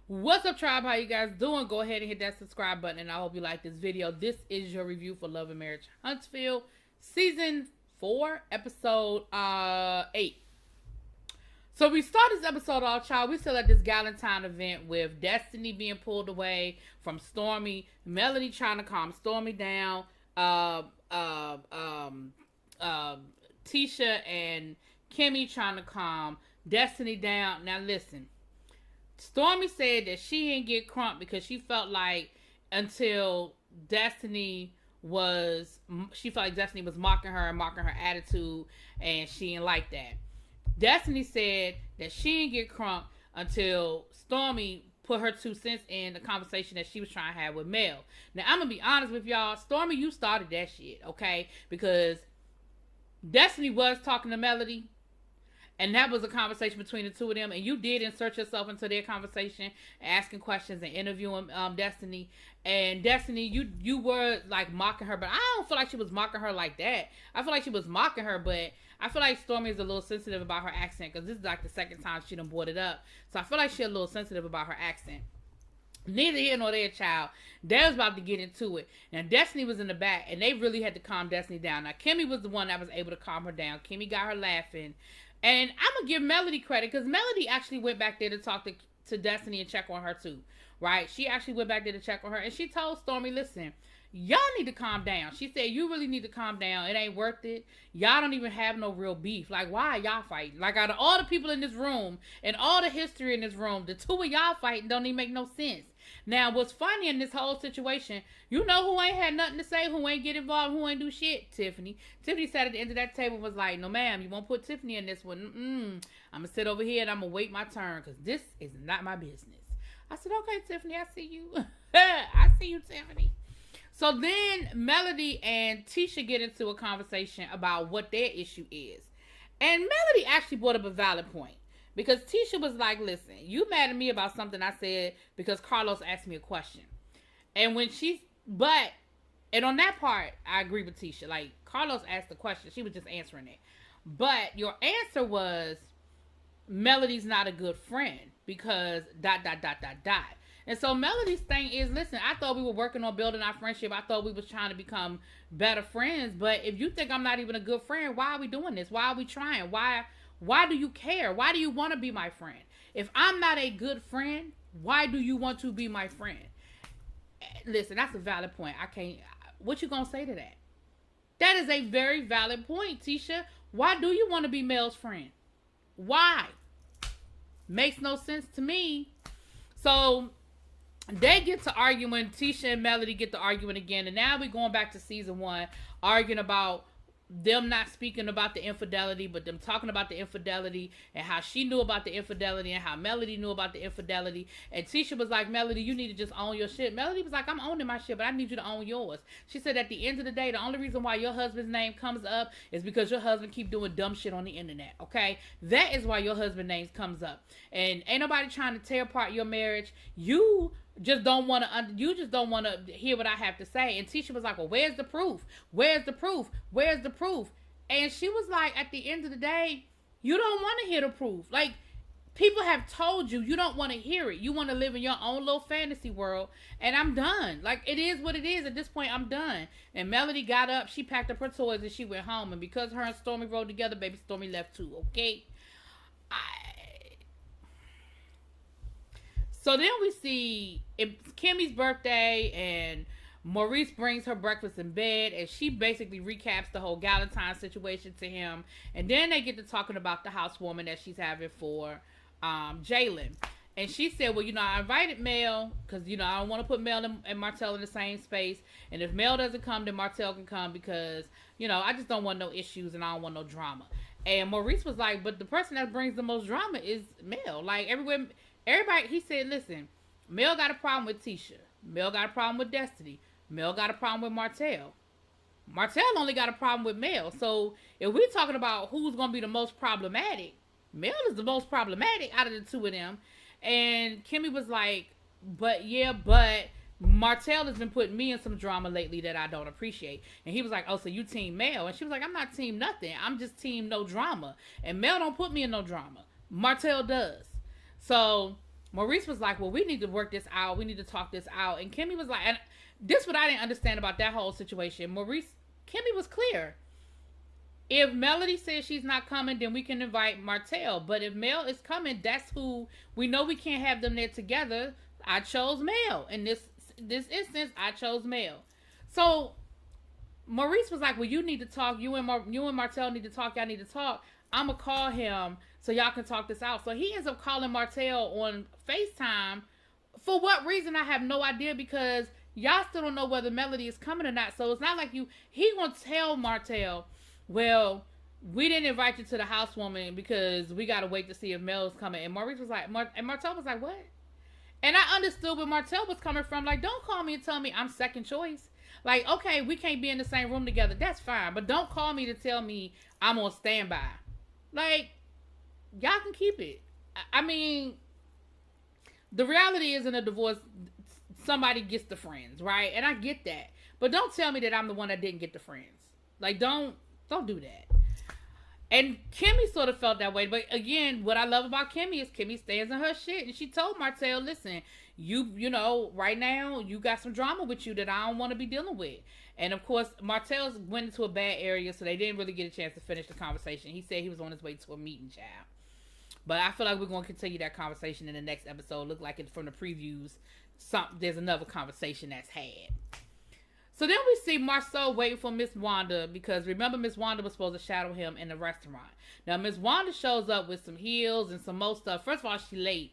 What's up, tribe? How you guys doing? Go ahead and hit that subscribe button, and I hope you like this video. This is your review for Love and Marriage Huntsville, Season 4, Episode 8. So we start this episode off, child. We still at this Galentine event with Destiny being pulled away from Stormy, Melody trying to calm Stormy down, Tisha and Kimmy trying to calm Destiny down. Now listen, Stormy said that she didn't get crunk because she felt like until Destiny was, she felt like Destiny was mocking her and mocking her attitude, and she didn't like that. Destiny said that she didn't get crunk until Stormy put her 2 cents in the conversation that she was trying to have with Mel. Now, I'm going to be honest with y'all. Stormy, you started that shit, okay? Because Destiny was talking to Melody, and that was a conversation between the two of them, and you did insert yourself into their conversation, asking questions and interviewing Destiny. And Destiny, you were like mocking her, but I don't feel like she was mocking her like that. I feel like she was mocking her, but I feel like Stormy is a little sensitive about her accent, because this is like the second time she done brought it up. So I feel like she's a little sensitive about her accent. Neither here nor there, child. They was about to get into it. Now, Destiny was in the back, and they really had to calm Destiny down. Now, Kimmy was the one that was able to calm her down. Kimmy got her laughing. And I'm going to give Melody credit, because Melody actually went back there to talk to Destiny and check on her too, right? She actually went back there to check on her, and she told Stormy, listen, y'all need to calm down. She said, you really need to calm down. It ain't worth it. Y'all don't even have no real beef. Like, why are y'all fighting? Like, out of all the people in this room and all the history in this room, the two of y'all fighting don't even make no sense. Now, what's funny in this whole situation, you know who ain't had nothing to say, who ain't get involved, who ain't do shit? Tiffany. Tiffany sat at the end of that table and was like, no, ma'am, you won't put Tiffany in this one. I'm going to sit over here and I'm going to wait my turn, because this is not my business. I said, okay, Tiffany, I see you. I see you, Tiffany. So then Melody and Tisha get into a conversation about what their issue is. And Melody actually brought up a valid point. Because Tisha was like, listen, you mad at me about something I said because Carlos asked me a question. And and on that part, I agree with Tisha. Like, Carlos asked the question. She was just answering it. But your answer was, Melody's not a good friend because ... And so Melody's thing is, listen, I thought we were working on building our friendship. I thought we was trying to become better friends. But if you think I'm not even a good friend, why are we doing this? Why are we trying? Why do you care? Why do you want to be my friend? If I'm not a good friend, why do you want to be my friend? Listen, that's a valid point. What you gonna say to that? That is a very valid point, Tisha. Why do you want to be Mel's friend? Why? Makes no sense to me. So they get to arguing. Tisha and Melody get to arguing again. And now we're going back to season 1, arguing about them not speaking about the infidelity, but them talking about the infidelity and how she knew about the infidelity and how Melody knew about the infidelity. And Tisha was like, Melody, you need to just own your shit. Melody was like, I'm owning my shit, but I need you to own yours. She said at the end of the day, the only reason why your husband's name comes up is because your husband keep doing dumb shit on the internet, okay? That is why your husband's name comes up. And ain't nobody trying to tear apart your marriage. You just don't want to hear what I have to say. And Tisha was like, well, where's the proof? Where's the proof? Where's the proof? And she was like, at the end of the day, you don't want to hear the proof. Like, people have told you, you don't want to hear it. You want to live in your own little fantasy world. And I'm done. Like, it is what it is. At this point, I'm done. And Melody got up, she packed up her toys, and she went home. And because her and Stormy rode together, baby, Stormy left too, okay? So then we see it's Kimmy's birthday, and Maurice brings her breakfast in bed, and she basically recaps the whole Galentine situation to him. And then they get to talking about the housewarming that she's having for Jalen. And she said, well, I invited Mel because, I don't want to put Mel and Martell in the same space. And if Mel doesn't come, then Martell can come because, I just don't want no issues and I don't want no drama. And Maurice was like, but the person that brings the most drama is Mel. Like, everybody, he said, listen, Mel got a problem with Tisha. Mel got a problem with Destiny. Mel got a problem with Martell. Martell only got a problem with Mel. So if we're talking about who's going to be the most problematic, Mel is the most problematic out of the two of them. And Kimmy was like, but Martell has been putting me in some drama lately that I don't appreciate. And he was like, oh, so you team Mel? And she was like, I'm not team nothing. I'm just team no drama. And Mel don't put me in no drama. Martell does. So Maurice was like, well, we need to work this out. We need to talk this out. And Kimmy was like, and this what I didn't understand about that whole situation. Kimmy was clear. If Melody says she's not coming, then we can invite Martell. But if Mel is coming, that's who we know. We can't have them there together. I chose Mel. In this instance, I chose Mel. So Maurice was like, well, you need to talk. You and Martell need to talk. Y'all need to talk. I'm going to call him so y'all can talk this out. So he ends up calling Martell on FaceTime. For what reason, I have no idea, because y'all still don't know whether Melody is coming or not. So it's not like he going to tell Martell, well, we didn't invite you to the housewarming because we got to wait to see if Mel is coming. And Maurice was like, and Martell was like, what? And I understood where Martell was coming from. Like, don't call me and tell me I'm second choice. Like, okay, we can't be in the same room together. That's fine. But don't call me to tell me I'm on standby. Like, y'all can keep it. I mean, the reality is in a divorce, somebody gets the friends, right? And I get that. But don't tell me that I'm the one that didn't get the friends. Like, don't do that. And Kimmy sort of felt that way. But again, what I love about Kimmy is Kimmy stands in her shit. And she told Martell, listen, you know, right now, you got some drama with you that I don't want to be dealing with. And of course, Martell went into a bad area, so they didn't really get a chance to finish the conversation. He said he was on his way to a meeting, child. But I feel like we're going to continue that conversation in the next episode. Look like it's from the previews. There's another conversation that's had. So then we see Marceau waiting for Miss Wanda, because remember, Miss Wanda was supposed to shadow him in the restaurant. Now, Miss Wanda shows up with some heels and some more stuff. First of all, she's late.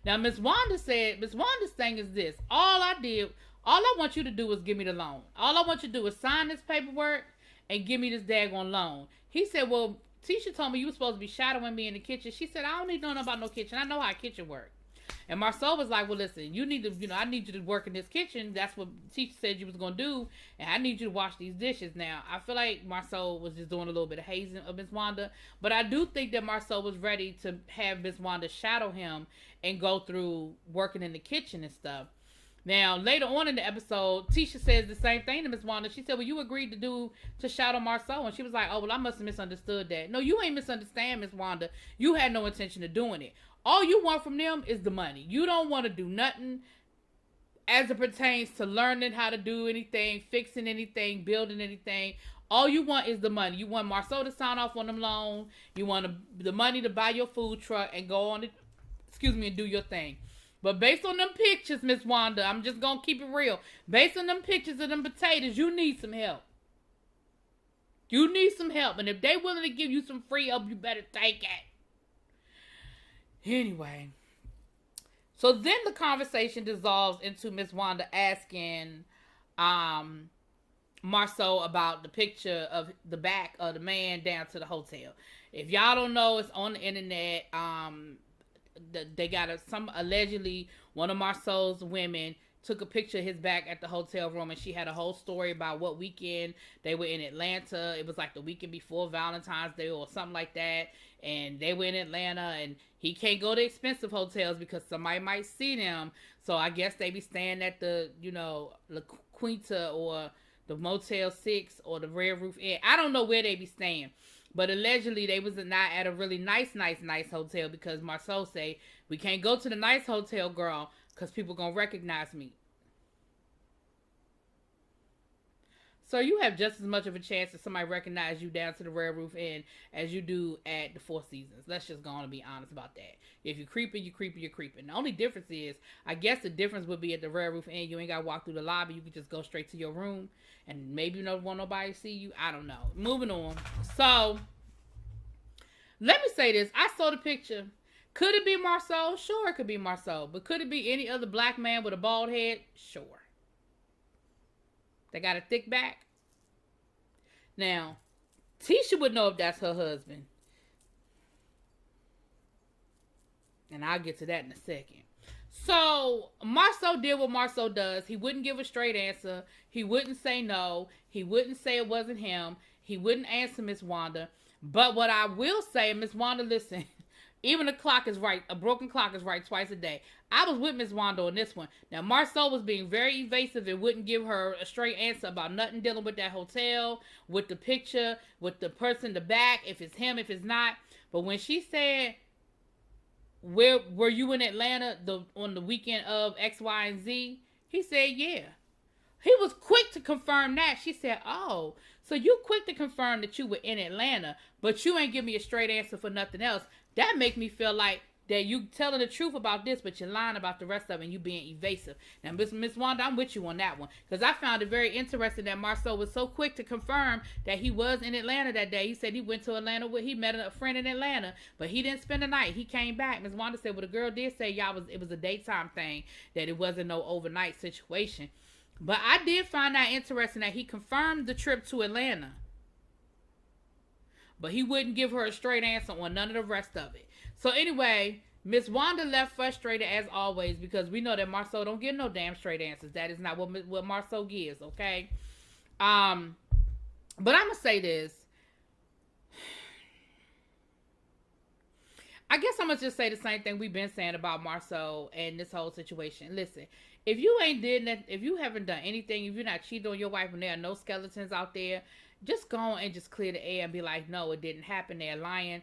Now, Miss Wanda's thing is this. All I want you to do is give me the loan. All I want you to do is sign this paperwork and give me this daggone loan. He said, well, Tisha told me you were supposed to be shadowing me in the kitchen. She said, I don't need to know about no kitchen. I know how a kitchen works. And Marceau was like, well, listen, you need to, I need you to work in this kitchen. That's what Tisha said you was going to do. And I need you to wash these dishes. Now, I feel like Marceau was just doing a little bit of hazing of Miss Wanda. But I do think that Marceau was ready to have Miss Wanda shadow him and go through working in the kitchen and stuff. Now, later on in the episode, Tisha says the same thing to Miss Wanda. She said, well, you agreed to shadow Marceau. And she was like, oh, well, I must have misunderstood that. No, you ain't misunderstand, Miss Wanda. You had no intention of doing it. All you want from them is the money. You don't want to do nothing as it pertains to learning how to do anything, fixing anything, building anything. All you want is the money. You want Marceau to sign off on them loans. You want the money to buy your food truck and go on it, and do your thing. But based on them pictures, Miss Wanda, I'm just going to keep it real. Based on them pictures of them potatoes, you need some help. You need some help. And if they willing to give you some free help, you better take it. Anyway. So then the conversation dissolves into Miss Wanda asking Marceau about the picture of the back of the man down to the hotel. If y'all don't know, it's on the internet. They got allegedly one of Marceau's women took a picture of his back at the hotel room, and she had a whole story about what weekend they were in Atlanta. It was like the weekend before Valentine's Day or something like that, and they were in Atlanta, and he can't go to expensive hotels because somebody might see them. So I guess they be staying at the, La Quinta or the Motel 6 or the Red Roof Inn. I don't know where they be staying. But allegedly, they was not at a really nice hotel, because Marceau say, we can't go to the nice hotel, girl, because people going to recognize me. So you have just as much of a chance that somebody recognize you down to the Red Roof Inn as you do at the Four Seasons. Let's just go on and be honest about that. If you're creeping, you're creeping, you're creeping. The only difference is, I guess the difference would be at the Red Roof Inn, you ain't got to walk through the lobby. You can just go straight to your room. And maybe you don't want nobody to see you. I don't know. Moving on. So, let me say this. I saw the picture. Could it be Marceau? Sure, it could be Marceau. But could it be any other black man with a bald head? Sure. They got a thick back. Now, Tisha would know if that's her husband. And I'll get to that in a second. So, Marceau did what Marceau does. He wouldn't give a straight answer. He wouldn't say no. He wouldn't say it wasn't him. He wouldn't answer Miss Wanda. But what I will say, Miss Wanda, listen, even a clock is right. A broken clock is right twice a day. I was with Miss Wanda on this one. Now, Marceau was being very evasive and wouldn't give her a straight answer about nothing dealing with that hotel, with the picture, with the person in the back, if it's him, if it's not. But when she said, where were you in Atlanta on the weekend of X, Y, and Z? He said, yeah. He was quick to confirm that. She said, oh, so you quick to confirm that you were in Atlanta, but you ain't give me a straight answer for nothing else. That make me feel like that you telling the truth about this, but you're lying about the rest of it and you being evasive. Now, Miss Wanda, I'm with you on that one. Because I found it very interesting that Marceau was so quick to confirm that he was in Atlanta that day. He said he went to Atlanta he met a friend in Atlanta, but he didn't spend the night. He came back. Miss Wanda said, well, the girl did say it was a daytime thing, that it wasn't no overnight situation. But I did find that interesting that he confirmed the trip to Atlanta. But he wouldn't give her a straight answer on none of the rest of it. So anyway, Miss Wanda left frustrated as always because we know that Marceau don't give no damn straight answers. That is not what Marceau gives, okay? But I'm going to say this. I guess I'm going to just say the same thing we've been saying about Marceau and this whole situation. Listen, if you haven't done anything, if you're not cheating on your wife and there are no skeletons out there, just go on and just clear the air and be like, no, it didn't happen. They're lying.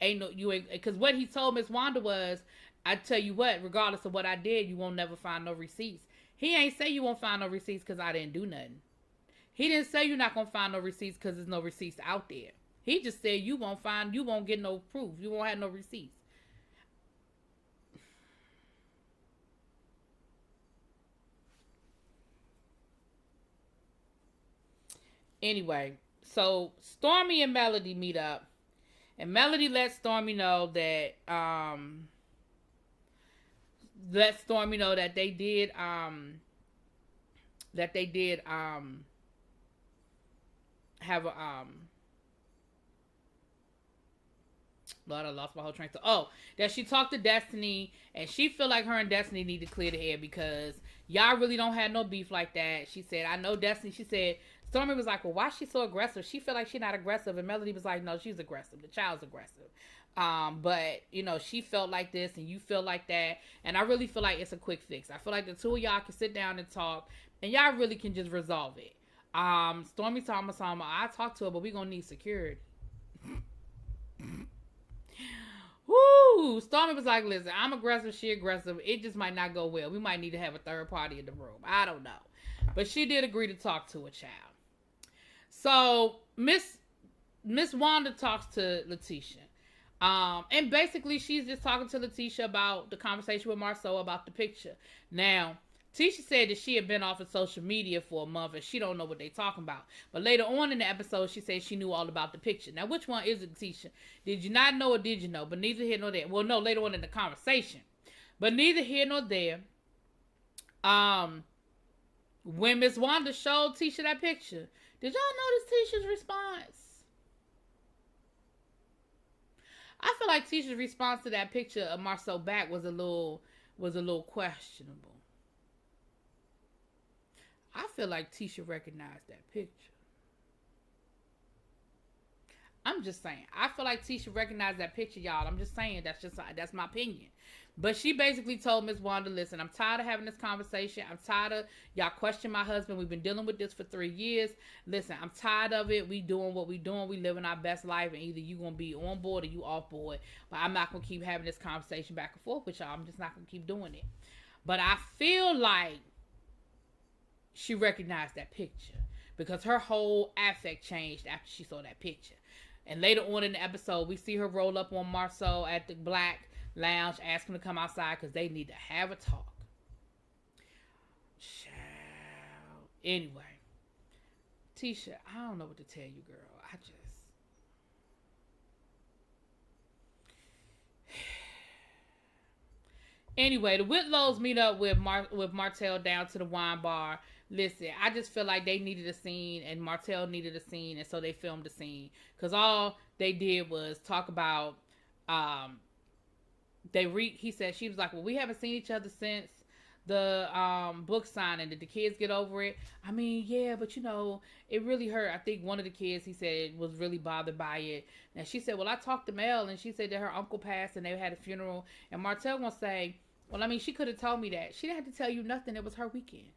Because what he told Miss Wanda was, I tell you what, regardless of what I did, you won't never find no receipts. He ain't say you won't find no receipts because I didn't do nothing. He didn't say you're not going to find no receipts because there's no receipts out there. He just said you won't get no proof. You won't have no receipts. Anyway, so Stormy and Melody meet up. And Melody lets Stormy know that they did have a Lord, I lost my whole train of thought. Oh, that she talked to Destiny and she feel like her and Destiny need to clear the air because y'all really don't have no beef like that. She said, I know Destiny. She said, Stormy was like, well, why is she so aggressive? She feel like she's not aggressive. And Melody was like, no, she's aggressive. The child's aggressive. But, she felt like this and you feel like that. And I really feel like it's a quick fix. I feel like the two of y'all can sit down and talk and y'all really can just resolve it. Stormy told me, I talked to her, but we going to need security. Woo! Stormy was like, listen, I'm aggressive, she aggressive. It just might not go well. We might need to have a third party in the room. I don't know. But she did agree to talk to a child. So, Miss Wanda talks to Letitia. And basically, she's just talking to Letitia about the conversation with Marceau about the picture. Now, Tisha said that she had been off of social media for a month and she don't know what they talking about. But later on in the episode, she said she knew all about the picture. Now, which one is it, Tisha? Did you not know or did you know? But neither here nor there. Well, no, later on in the conversation. But neither here nor there. When Miss Wanda showed Tisha that picture, did y'all notice Tisha's response? I feel like Tisha's response to that picture of Marceau back was a little questionable. I feel like Tisha recognized that picture. I'm just saying. I feel like Tisha recognized that picture, y'all. I'm just saying. That's my opinion. But she basically told Miss Wanda, listen, I'm tired of having this conversation. I'm tired of y'all questioning my husband. We've been dealing with this for 3 years. Listen, I'm tired of it. We doing what we doing. We living our best life. And either you going to be on board or you off board. But I'm not going to keep having this conversation back and forth with y'all. I'm just not going to keep doing it. But I feel like she recognized that picture because her whole affect changed after she saw that picture. And later on in the episode, we see her roll up on Marceau at the Black Lounge, ask him to come outside because they need to have a talk. Child. Anyway, Tisha, I don't know what to tell you, girl. Anyway, the Whitlows meet up with Martell down to the wine bar. Listen, I just feel like they needed a scene and Martell needed a scene, and so they filmed the scene. Because all they did was talk about, he said, she was like, well, we haven't seen each other since the book signing. Did the kids get over it? I mean, yeah, but it really hurt. I think one of the kids, he said, was really bothered by it. And she said, well, I talked to Mel, and she said that her uncle passed and they had a funeral. And Martell gonna say, well, I mean, she could have told me that. She didn't have to tell you nothing. It was her weekend.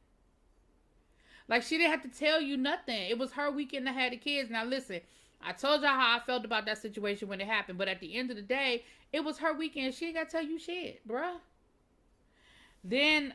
Like, she didn't have to tell you nothing. It was her weekend that had the kids. Now, listen, I told y'all how I felt about that situation when it happened, but at the end of the day, it was her weekend. She ain't got to tell you shit, bruh. Then,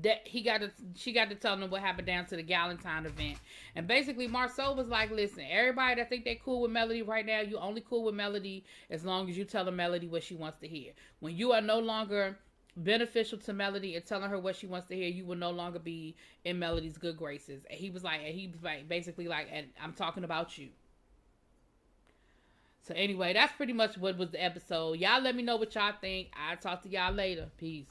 that she got to tell them what happened down to the Galentine event. And basically Marceau was like, listen, everybody that think they cool with Melody right now, you only cool with Melody as long as you tell Melody what she wants to hear. When you are no longer beneficial to Melody and telling her what she wants to hear, you will no longer be in Melody's good graces. And he was like basically like, and I'm talking about you. So anyway, that's pretty much what was the episode. Y'all let me know what y'all think. I'll talk to y'all later. Peace.